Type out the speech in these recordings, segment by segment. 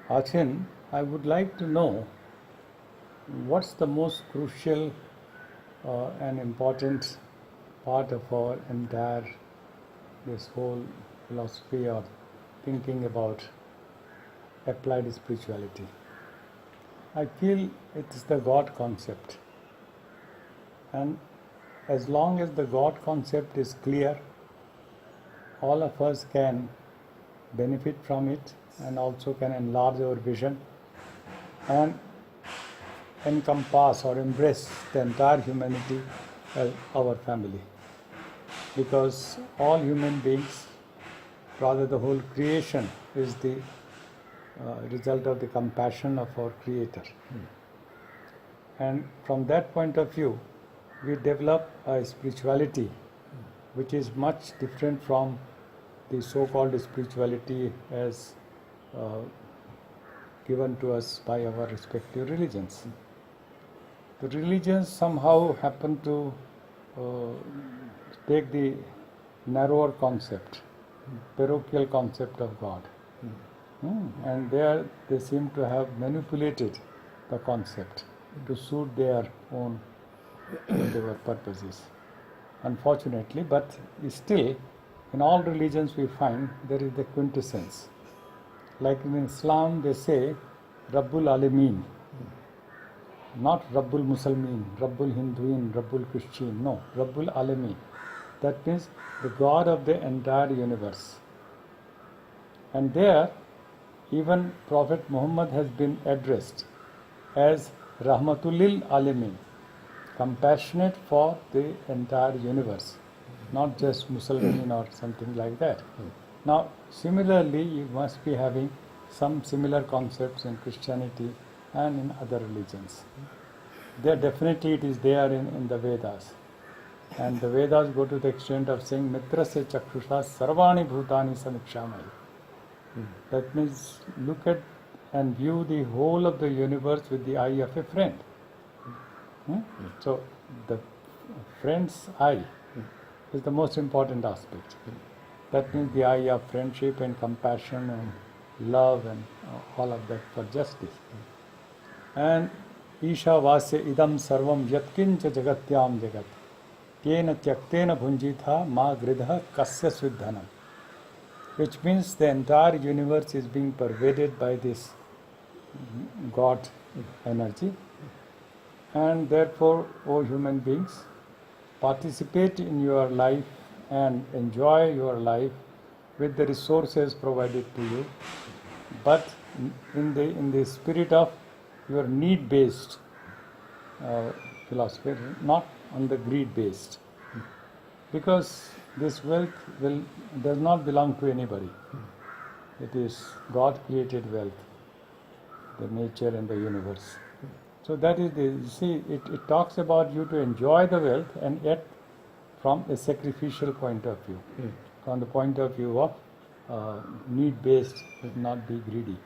Achin, I would like to know what's the most crucial and important part of our entire this whole philosophy or thinking about applied spirituality. I feel it's the God concept, and as long as the God concept is clear, all of us can benefit from it and also can enlarge our vision and encompass or embrace the entire humanity as our family. Because all human beings, rather the whole creation, is the result of the compassion of our Creator. And from that point of view, we develop a spirituality which is much different from the so-called spirituality as given to us by our respective religions. The religions somehow happen to take the narrower concept, parochial concept of God. And there they seem to have manipulated the concept to suit their own whatever purposes. Unfortunately, but still, in all religions we find there is the quintessence. Like in Islam they say Rabbul Alameen, not Rabbul Muslimin, Rabbul Hinduin, Rabbul Christian, no, Rabbul Alameen. That means the God of the entire universe. And there, even Prophet Muhammad has been addressed as Rahmatulil Alamin, compassionate for the entire universe, not just Muslimin or something like that. Now, similarly, you must be having some similar concepts in Christianity and in other religions. There definitely it is there in the Vedas. And the Vedas go to the extent of saying Mitrasya Chakshusha Sarvani Bhutani Samikshamai. That means look at and view the whole of the universe with the eye of a friend. So the friend's eye is the most important aspect. That means the eye of friendship and compassion and love and all of that for justice. And Isha Vasya Idam Sarvam Yatkincha Jagatyam Jagat Kena Tyaktena Bhunjitha Ma Gridha Kasya Sviddhanam, which means the entire universe is being pervaded by this God energy, and therefore, O human beings, participate in your life and enjoy your life with the resources provided to you, but in the spirit of your need-based philosophy, not on the greed-based, because this wealth does not belong to anybody. It is God-created wealth, the nature and the universe. So that is it talks about you to enjoy the wealth, and yet from a sacrificial point of view, from the point of view of need-based, not be greedy.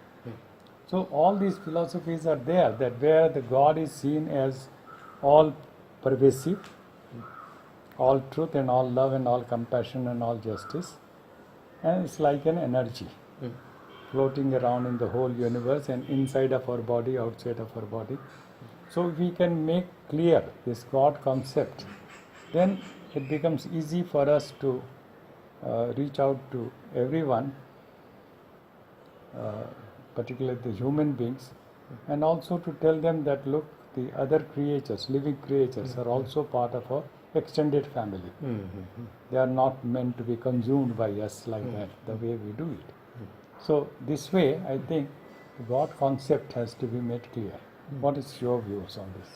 So all these philosophies are there, that where the God is seen as all pervasive, all truth and all love and all compassion and all justice, and it's like an energy floating around in the whole universe and inside of our body, outside of our body. So if we can make clear this God concept, then it becomes easy for us to reach out to everyone, particularly the human beings, and also to tell them that look, the other creatures, living creatures, are also part of our extended family. They are not meant to be consumed by us like that, the way we do it. So this way, I think the God concept has to be made clear. What is your views on this?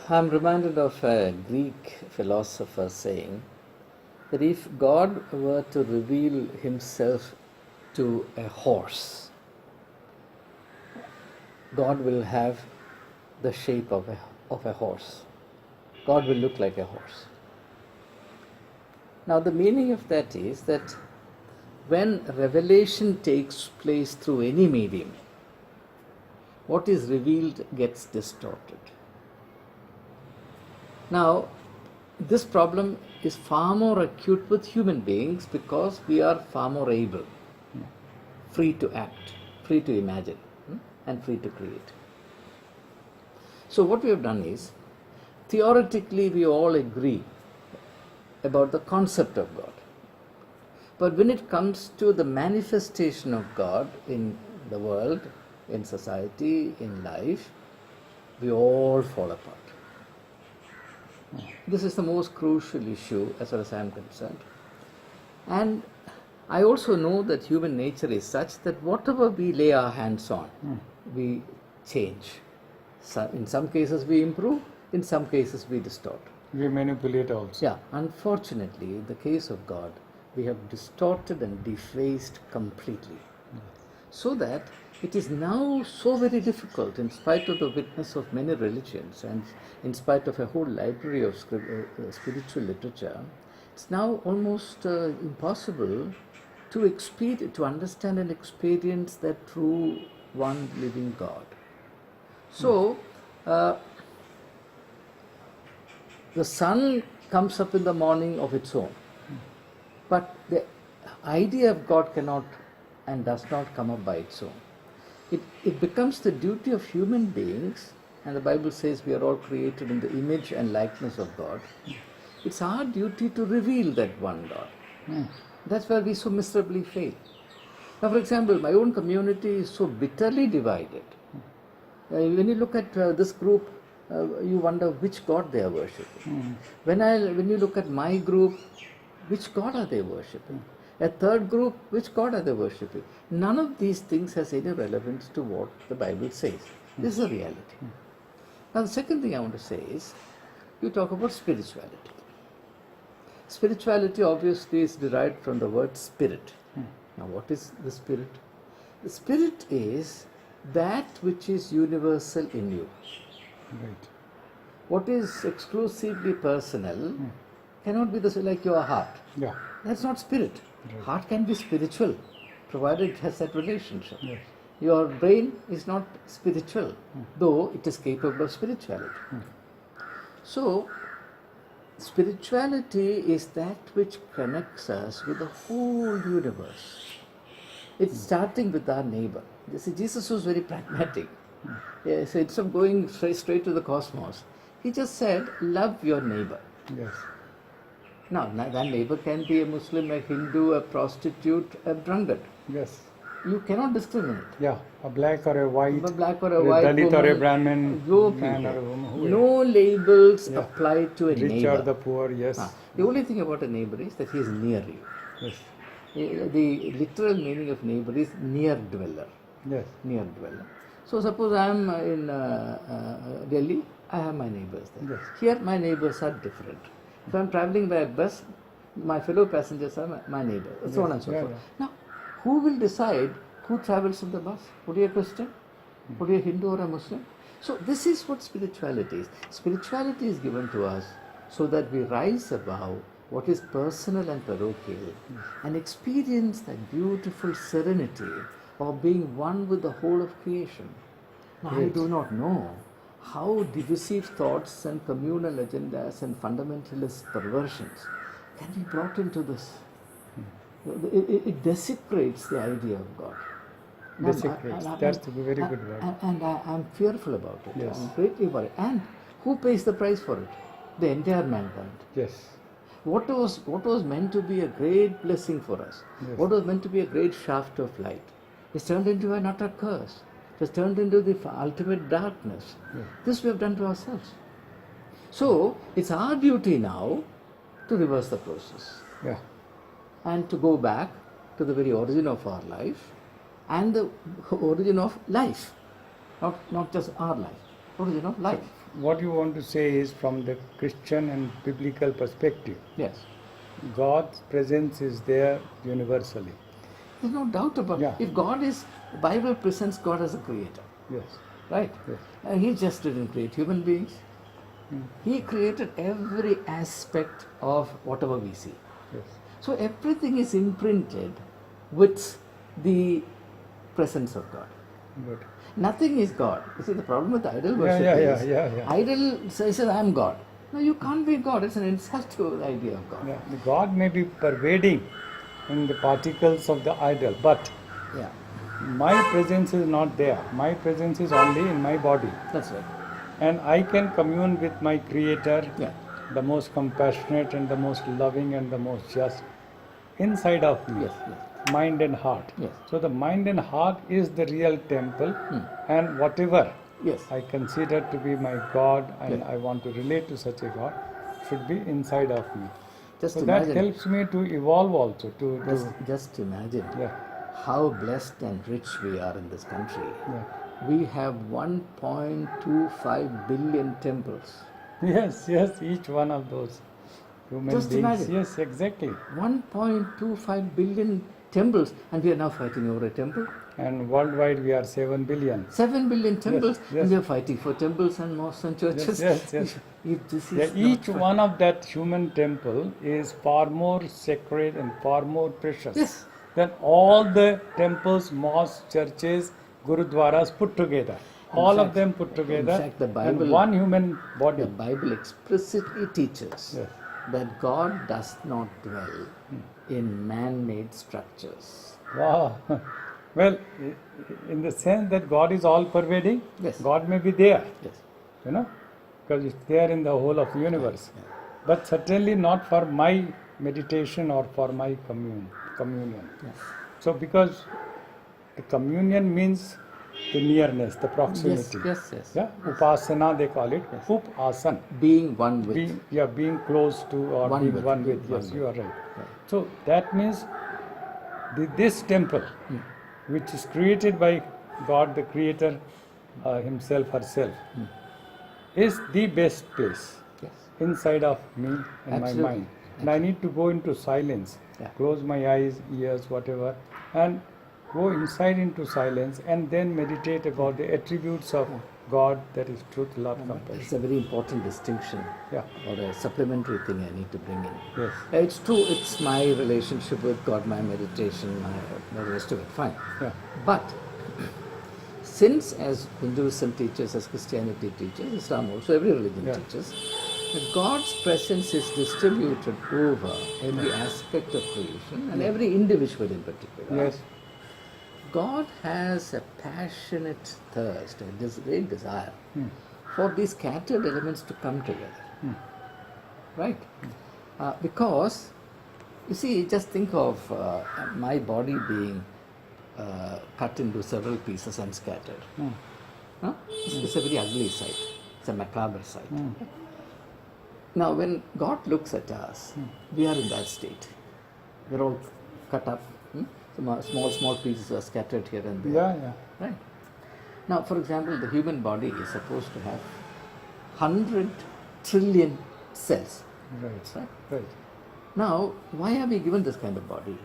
I'm reminded of a Greek philosopher saying that if God were to reveal himself to a horse, God will have the shape of a horse. God will look like a horse. Now the meaning of that is that when revelation takes place through any medium, what is revealed gets distorted. Now, this problem is far more acute with human beings because we are far more able, free to act, free to imagine, and free to create. So what we have done is, theoretically we all agree about the concept of God. But when it comes to the manifestation of God in the world, in society, in life, we all fall apart. This is the most crucial issue as far as I am concerned. And I also know that human nature is such that whatever we lay our hands on, we change. So in some cases we improve, in some cases we distort. We manipulate also. Yeah, unfortunately, in the case of God, we have distorted and defaced completely. So that it is now so very difficult, in spite of the witness of many religions and in spite of a whole library of spiritual literature, it's now almost impossible to understand and experience that true one living God. So, the sun comes up in the morning of its own, but the idea of God cannot and does not come up by its own. It becomes the duty of human beings, and the Bible says we are all created in the image and likeness of God. It's our duty to reveal that one God. That's where we so miserably fail. Now, for example, my own community is so bitterly divided. When you look at this group, you wonder which God they are worshipping. When you look at my group, which God are they worshipping? A third group, which God are they worshipping? None of these things has any relevance to what the Bible says. This is a reality. Now, the second thing I want to say is, you talk about spirituality. Spirituality obviously is derived from the word spirit. Now, what is the spirit? The spirit is that which is universal in you. Right. What is exclusively personal cannot be like your heart. Yeah. That's not spirit. Right. Heart can be spiritual, provided it has that relationship. Yes. Your brain is not spiritual, though it is capable of spirituality. So, spirituality is that which connects us with the whole universe. It's starting with our neighbor. You see, Jesus was very pragmatic. Yeah, so instead of going straight to the cosmos, he just said, love your neighbor. Yes. Now, that neighbor can be a Muslim, a Hindu, a prostitute, a drunkard. Yes. You cannot discriminate. Yeah. A black or a white. A black or a white Dalit woman, or a Brahmin. no Man people. or a woman. No labels apply to a Rich neighbor. or the poor. Yes. The only thing about a neighbor is that he is near you. Yes. The literal meaning of neighbor is near dweller. Yes. Near dweller. So suppose I am in Delhi, I have my neighbors there. Yes. Here my neighbors are different. If I am travelling by a bus, my fellow passengers are my neighbors, so on and so forth. Now, who will decide who travels in the bus? Would you be a Christian? Would you be a Hindu or a Muslim? So this is what spirituality is. Spirituality is given to us so that we rise above what is personal and parochial and experience that beautiful serenity of being one with the whole of creation. Now, I do not know how divisive thoughts and communal agendas and fundamentalist perversions can be brought into this. It desecrates the idea of God. Desecrates. That's a very good word. And I'm fearful about it. Yes. I'm greatly worried. And who pays the price for it? The entire mankind. Yes. What was meant to be a great blessing for us, what was meant to be a great shaft of light, is turned into an utter curse. It has turned into the ultimate darkness. This we have done to ourselves. So, it's our duty now to reverse the process. Yeah. And to go back to the very origin of our life and the origin of life. Not just our life, origin of life. What you want to say is, from the Christian and biblical perspective, Yes. God's presence is there universally. There's no doubt about it. If God is, the Bible presents God as a creator. Yes. Right? Yes. He just didn't create human beings. He created every aspect of whatever we see. Yes. So everything is imprinted with the presence of God. Good. Nothing is God. You see, the problem with idol worship is idol says, I am God. No, you can't be God. It's an insult to the idea of God. Yeah. God may be pervading in the particles of the idol, but Yeah, My presence is not there. My presence is only in my body. that's right. And I can commune with my Creator, Yeah, the most compassionate and the most loving and the most just, inside of me, yes, yes, mind and heart. yes. So the mind and heart is the real temple, Hmm. and whatever Yes, I consider to be my God and Yes. I want to relate to such a God should be inside of me. just So that imagine. helps me to evolve also, Just imagine yeah, how blessed and rich we are in this country. yeah. We have 1.25 billion temples. Yes, yes, each one of those human Just beings. imagine. Yes, exactly. 1.25 billion temples, and we are now fighting over a temple. And worldwide we are 7 billion. 7 billion temples, yes. and we are fighting for temples and mosques and churches. Yes. If this is Yeah, not each fi- one of that human temple is far more sacred and far more precious Yes. than all the temples, mosques, churches, gurudwaras put together. All fact- of them put together, in fact, the Bible- and one human body. The Bible explicitly teaches Yes. that God does not dwell in man-made structures. Wow. Well, in the sense that God is all pervading, Yes. God may be there, Yes. because it's there in the whole of the universe. Yeah. But certainly not for my meditation or for my communion. Yes. So, because the communion means the nearness, the Yes. proximity. Yes. Yeah, upasana they call it. Yes. Upasan. Being one with. Being close to or One being with, one with. being Yes, one you are with. right. Right. So that means this temple, which is created by God, the Creator Himself, herself, is the best place Yes. inside of me and my Absolutely. mind. And I need to go into silence, Yeah. close my eyes, ears, whatever, and go inside into silence and then meditate about the attributes of God, that is truth, love, It's compassion. a very important distinction, Yeah. or a supplementary thing I need to bring in. Yes. It's true, it's my relationship with God, my meditation, the rest of it, fine. Yeah. But since, as Hinduism teaches, as Christianity teaches, Islam also, every religion Yeah. teaches, that God's presence is distributed over every aspect of creation and every individual in particular. Yes. God has a passionate thirst, a great desire for these scattered elements to come together. Right? Because, you see, just think of my body being cut into several pieces and scattered. Huh? It's a very ugly sight. It's a macabre sight. Now, when God looks at us, we are in that state. We're all cut up. Small pieces are scattered here and there. Yeah. Right. Now, for example, the human body is supposed to have 100 trillion cells. Right. Right. Now, why are we given this kind of body?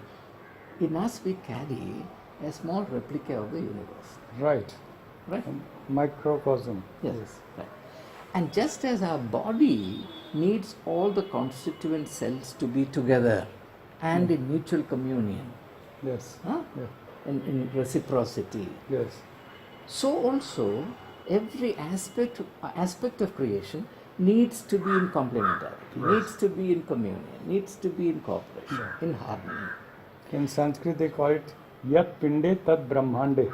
In us, we carry a small replica of the universe. Right. Right? Microcosm. Yes. Right. And just as our body needs all the constituent cells to be together and in mutual communion, Yes. huh? Yeah. in reciprocity, Yes. so also every aspect of creation needs to be in complementarity, needs to be in communion, needs to be in cooperation, in harmony. In Sanskrit they call it Yat Pinde Tad Brahmande.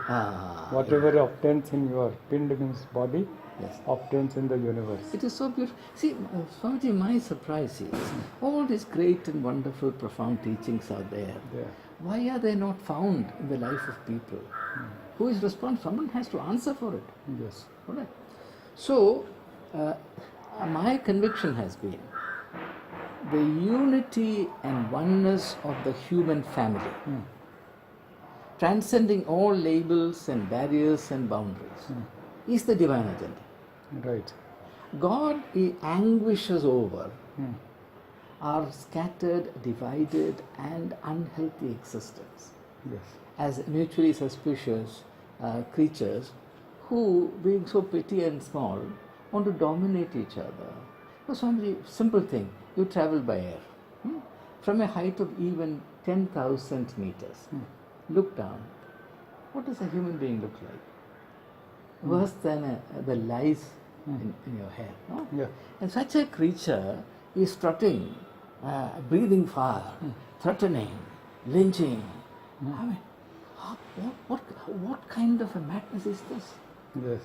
Whatever obtains in your pind means body, Yes. obtains in the universe. It is so beautiful. See, Swamiji, my surprise is all these great and wonderful, profound teachings are there. Yeah. Why are they not found in the life of people? Who is responsible? Someone has to answer for it. Yes. All right. So, my conviction has been the unity and oneness of the human family, transcending all labels and barriers and boundaries, is the divine agenda. Right. God anguishes over our scattered, divided, and unhealthy existence Yes. as mutually suspicious creatures who, being so petty and small, want to dominate each other. For some simple thing, you travel by air. From a height of even 10,000 meters, look down. What does a human being look like? Worse than the lice in your hair. No? Yeah. And such a creature is strutting, breathing fire, threatening, lynching. I mean, What kind of a madness is this? Yes.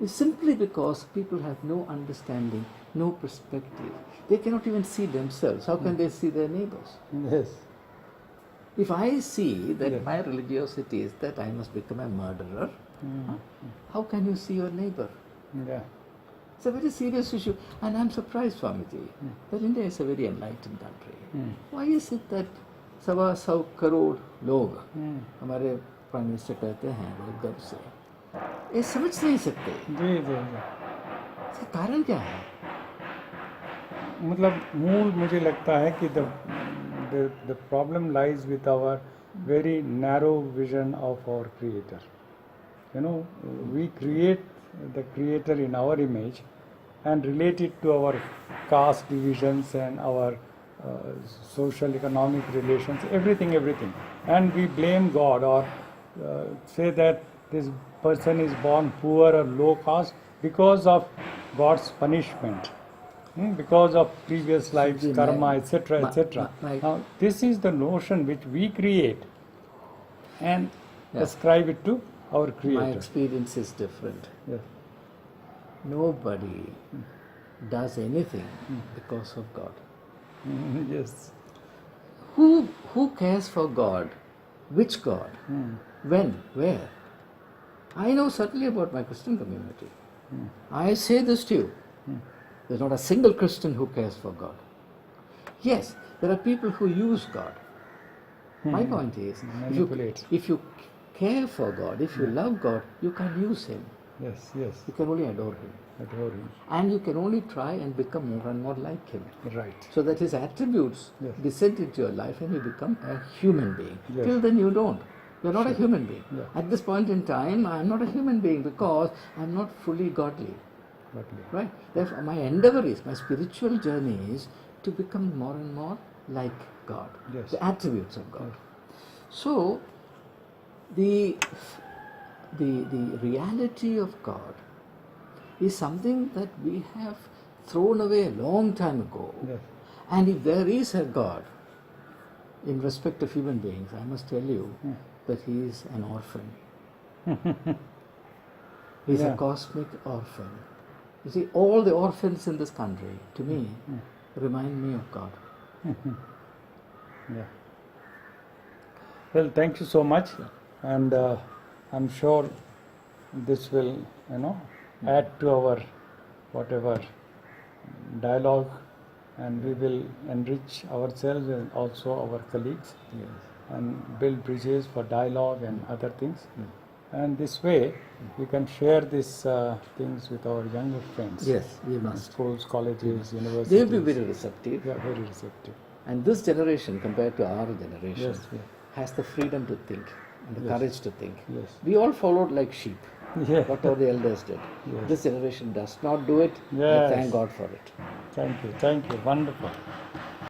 It's simply because people have no understanding, no perspective. They cannot even see themselves. How can they see their neighbors? Yes. If I see that Yes. my religiosity is that I must become a murderer, how can you see your neighbor? Yeah. It's a very serious issue. And I'm surprised, Swamiji, that India is a very enlightened country. Why is it that 125 crore लोग हमारे prime minister कहते हैं बहुत गर्व से ये समझ नहीं सकते जी जी जी इसका कारण क्या है? मतलब मूल मुझे लगता है कि the problem lies with our very narrow vision of our creator. You know, we create the creator in our image and relate it to our caste divisions and our social economic relations, everything, and we blame God or say that this person is born poor or low caste because of God's punishment, because of previous lives, Ji, karma, etc., etc. Now, this is the notion which we create and ascribe it to our Creator. My experience is different. Yes. Nobody does anything because of God. Yes. Who cares for God? Which God? When? Where? I know certainly about my Christian community. I say this to you. There's not a single Christian who cares for God. Yes, there are people who use God. My point is, if you care for God, if you love God, you can't use Him. Yes, yes. You can only adore Him. Adore Him. And you can only try and become more and more like Him. Right. So that His attributes descend into your life and you become a human being. Yes. Till then you don't. You're not a human being. Yeah. At this point in time, I'm not a human being because I'm not fully godly. Right? Therefore, my endeavor is, my spiritual journey is to become more and more like God. Yes. The attributes of God. So, the reality of God is something that we have thrown away a long time ago. Yes. And if there is a God, in respect of human beings, I must tell you that He is an orphan. He is a cosmic orphan. You see, all the orphans in this country, to me, remind me of God. Yeah. Well, thank you so much, and I'm sure this will, add to our whatever dialogue, and we will enrich ourselves and also our colleagues, and build bridges for dialogue and other things. And this way, we can share these things with our younger friends. Yes, we must. Schools, colleges, universities. They will be very receptive. Yeah, very receptive. And this generation, compared to our generation, Yes, has the freedom to think and the courage to think. Yes. We all followed like sheep, Yeah. whatever the elders did. Yes. This generation does not do it. Yes. I thank God for it. Thank you. Wonderful.